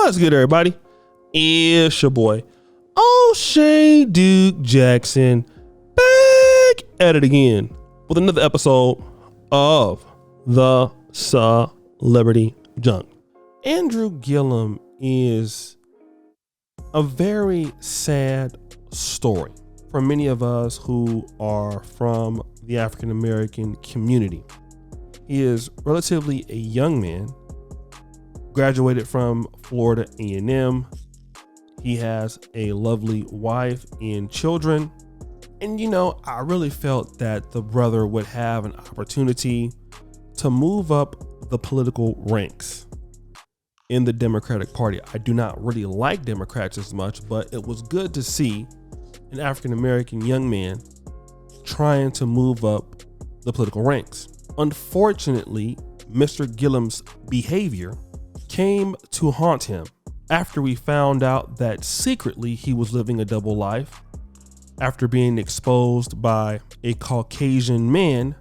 What's good, everybody? It's your boy, O'Shea Duke Jackson, back at it again with another episode of the Celebrity Junk. Andrew Gillum is a very sad story for many of us who are from the African American community. He is relatively a young man, graduated from Florida A&M. He has a lovely wife and children. And I really felt that the brother would have an opportunity to move up the political ranks in the Democratic Party. I do not really like Democrats as much, but it was good to see an African American young man trying to move up the political ranks. Unfortunately, Mr. Gillum's behavior came to haunt him after we found out that secretly he was living a double life after being exposed by a Caucasian man.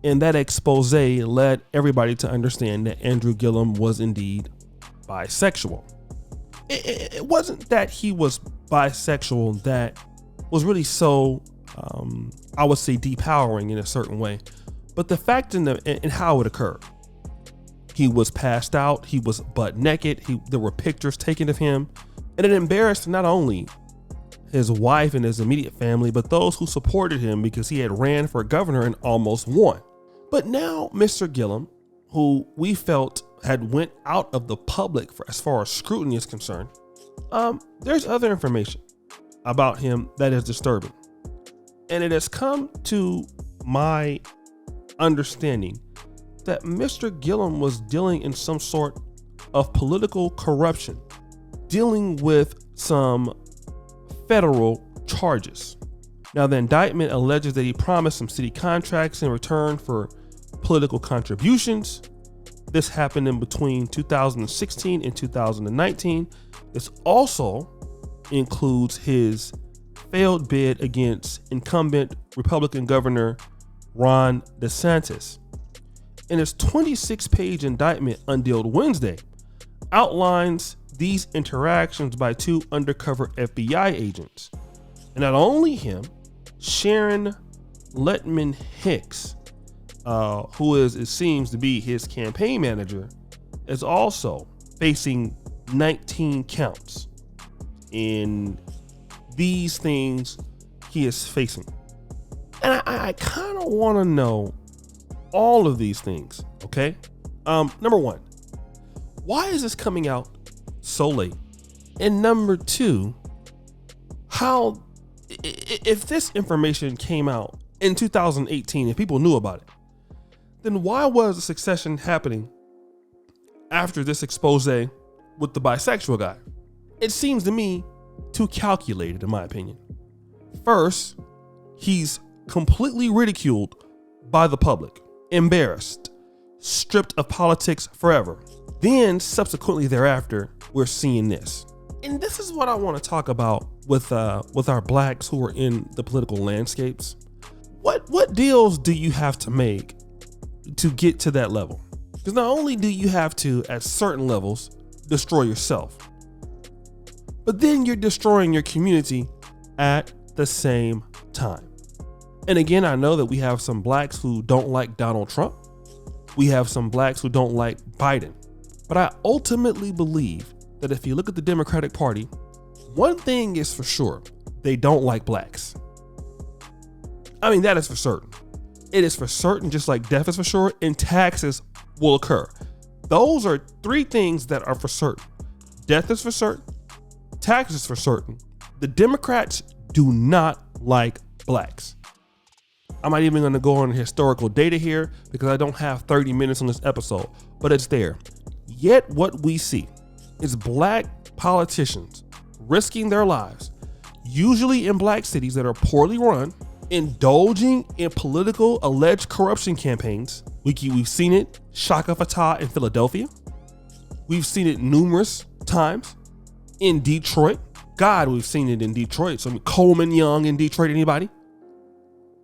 And that expose led everybody to understand that Andrew Gillum was indeed bisexual. It wasn't that he was bisexual that was really so, I would say, depowering in a certain way, but the fact in how it occurred. He was passed out. He was butt naked. There were pictures taken of him, and it embarrassed not only his wife and his immediate family, but those who supported him because he had ran for governor and almost won. But now Mr. Gillum, who we felt had went out of the public as far as scrutiny is concerned, there's other information about him that is disturbing. And it has come to my understanding that Mr. Gillum was dealing in some sort of political corruption, dealing with some federal charges. Now, the indictment alleges that he promised some city contracts in return for political contributions. This happened in between 2016 and 2019. This also includes his failed bid against incumbent Republican Governor Ron DeSantis. And his 26-page indictment unveiled Wednesday outlines these interactions by two undercover FBI agents. And not only him, Sharon Lettman-Hicks, who it seems to be his campaign manager, is also facing 19 counts in these things he is facing. And I kind of want to know all of these things, okay? Number one, why is this coming out so late? And number two, how, if this information came out in 2018 and people knew about it, then why was the succession happening after this expose with the bisexual guy? It seems to me too calculated, in my opinion. First, he's completely ridiculed by the public, embarrassed, stripped of politics forever. Then subsequently thereafter, we're seeing this. And this is what I want to talk about with our blacks who are in the political landscapes. What deals do you have to make to get to that level? Because not only do you have to, at certain levels, destroy yourself, but then you're destroying your community at the same time. And again, I know that we have some blacks who don't like Donald Trump. We have some blacks who don't like Biden. But I ultimately believe that if you look at the Democratic Party, one thing is for sure, they don't like blacks. I mean, that is for certain. It is for certain, just like death is for sure, and taxes will occur. Those are three things that are for certain. Death is for certain, taxes is for certain. The Democrats do not like blacks. I'm not even going to go on historical data here because I don't have 30 minutes on this episode, but it's there. Yet what we see is black politicians risking their lives, usually in black cities that are poorly run, indulging in political alleged corruption campaigns. We've seen it, Shaka Fatah in Philadelphia. We've seen it numerous times in Detroit. God, we've seen it in Detroit. So Coleman Young in Detroit, anybody?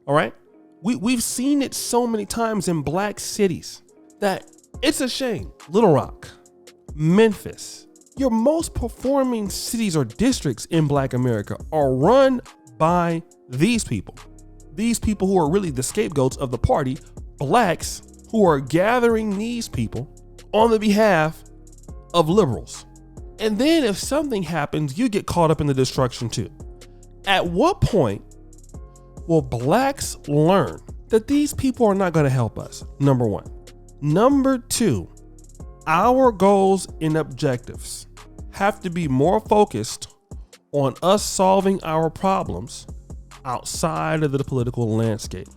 All right. We've seen it so many times in black cities that it's a shame. Little Rock, Memphis, Your most performing cities or districts in Black America are run by these people. These people who are really the scapegoats of the party, blacks who are gathering these people on the behalf of liberals. And then if something happens, you get caught up in the destruction too. At what point will blacks learn that these people are not going to help us? Number one. Number two, our goals and objectives have to be more focused on us solving our problems outside of the political landscape.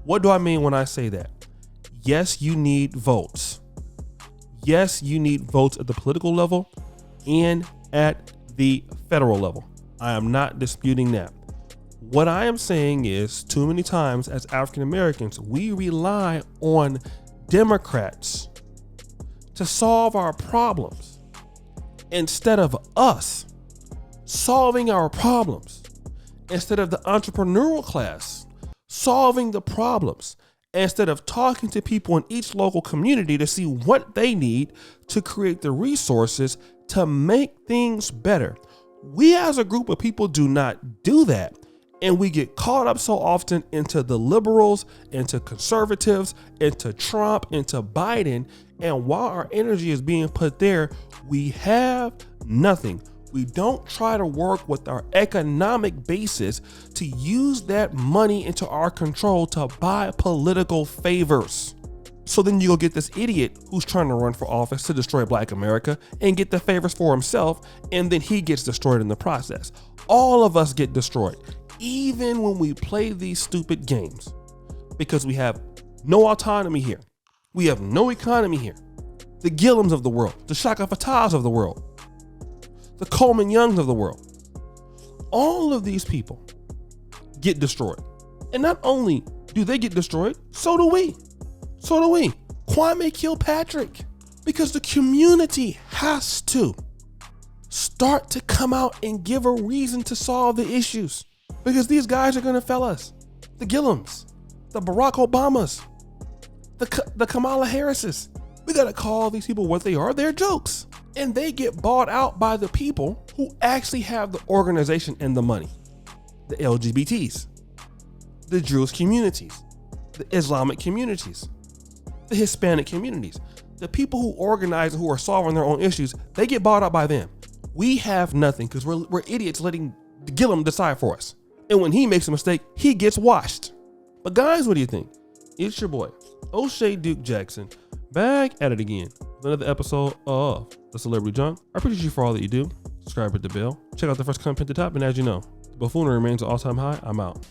What do I mean when I say that? Yes, you need votes. Yes, you need votes at the political level and at the federal level. I am not disputing that. What I am saying is, too many times as African Americans, we rely on Democrats to solve our problems instead of us solving our problems, instead of the entrepreneurial class solving the problems, instead of talking to people in each local community to see what they need to create the resources to make things better. We as a group of people do not do that. And we get caught up so often into the liberals, into conservatives, into Trump, into Biden. And while our energy is being put there, we have nothing. We don't try to work with our economic basis to use that money into our control to buy political favors. So then you go get this idiot who's trying to run for office to destroy Black America and get the favors for himself, and then he gets destroyed in the process. All of us get destroyed, even when we play these stupid games, because we have no autonomy here. We have no economy here. The Gillums of the world, the Shaka Fatahs of the world, the Coleman Youngs of the world, all of these people get destroyed. And not only do they get destroyed, so do we. So do we. Kwame Kilpatrick. Because the community has to start to come out and give a reason to solve the issues. Because these guys are going to fail us. The Gillums, the Barack Obamas, the Kamala Harrises. We got to call these people what they are. They're jokes. And they get bought out by the people who actually have the organization and the money. The LGBTs, the Jewish communities, the Islamic communities, the Hispanic communities, the people who organize and who are solving their own issues. They get bought out by them. We have nothing because we're idiots letting Gillum decide for us. And when he makes a mistake, he gets washed. But guys, what do you think? It's your boy, O'Shea Duke Jackson, back at it again with another episode of The Celebrity Junk. I appreciate you for all that you do. Subscribe, hit the bell. Check out the first comment at the top. And as you know, the buffoonery remains an all-time high. I'm out.